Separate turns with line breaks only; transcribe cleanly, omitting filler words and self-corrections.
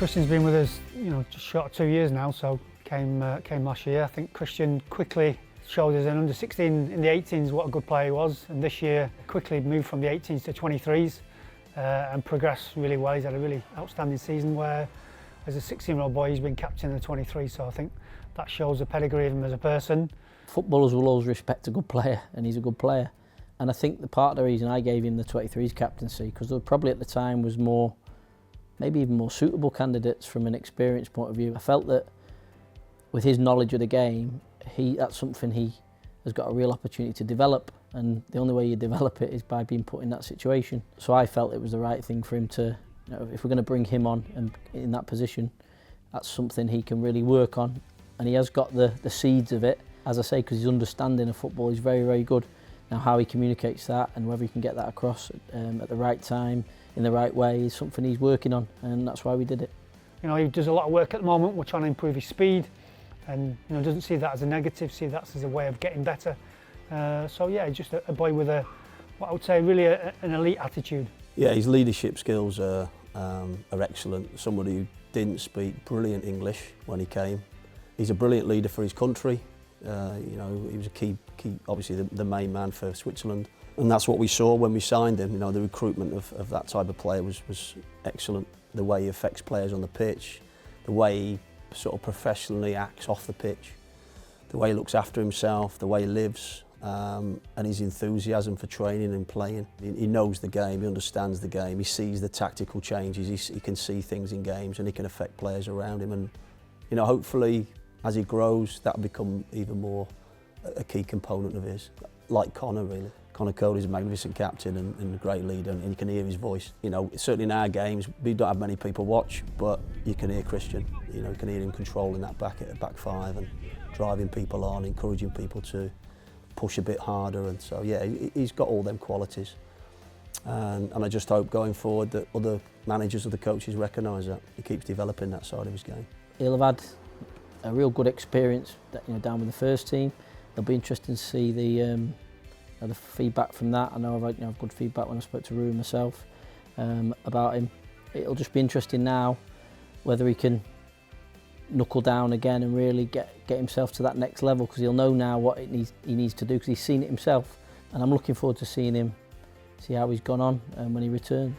Christian's been with us, just short of 2 years now, so came last year. I think Christian quickly showed us in under 16 in the 18s what a good player he was, and this year quickly moved from the 18s to 23s and progressed really well. He's had a really outstanding season where, as a 16-year-old boy, he's been captain of the 23, so I think that shows the pedigree of him as a person.
Footballers will always respect a good player, and he's a good player. And I think the part of the reason I gave him the 23s captaincy, because there probably at the time was more, maybe even more suitable candidates from an experience point of view. I felt that with his knowledge of the game, that's something he has got a real opportunity to develop, and the only way you develop it is by being put in that situation. So I felt it was the right thing for him to, if we're going to bring him on and in that position, that's something he can really work on, and he has got the seeds of it, as I say, because his understanding of football is very, very good. Now how he communicates that and whether he can get that across at the right time, in the right way, is something he's working on, and that's why we did it.
He does a lot of work at the moment. We're trying to improve his speed, and doesn't see that as a negative, see that as a way of getting better. So yeah, he's just a boy with what I would say really an elite attitude.
Yeah, his leadership skills are excellent. Somebody who didn't speak brilliant English when he came. He's a brilliant leader for his country. He was a key, obviously the main man for Switzerland, and that's what we saw when we signed him. The recruitment of that type of player was excellent. The way he affects players on the pitch, the way he sort of professionally acts off the pitch, the way he looks after himself, the way he lives, and his enthusiasm for training and playing. He knows the game, he understands the game, he sees the tactical changes, he can see things in games, and he can affect players around him. And hopefully, as he grows, that'll become even more a key component of his. Like Connor, really. Connor Cody's a magnificent captain and a great leader, and you can hear his voice. Certainly in our games, we don't have many people watch, but you can hear Christian. You can hear him controlling that back five and driving people on, encouraging people to push a bit harder. And so, yeah, he's got all them qualities. And I just hope going forward that other managers, other coaches recognise that. He keeps developing that side of his game.
He'll have had a real good experience down with the first team. It'll be interesting to see the feedback from that. I know I've good feedback when I spoke to Rue myself about him. It'll just be interesting now whether he can knuckle down again and really get himself to that next level, because he'll know now what he needs to do, because he's seen it himself. And I'm looking forward to seeing him, see how he's gone on when he returns.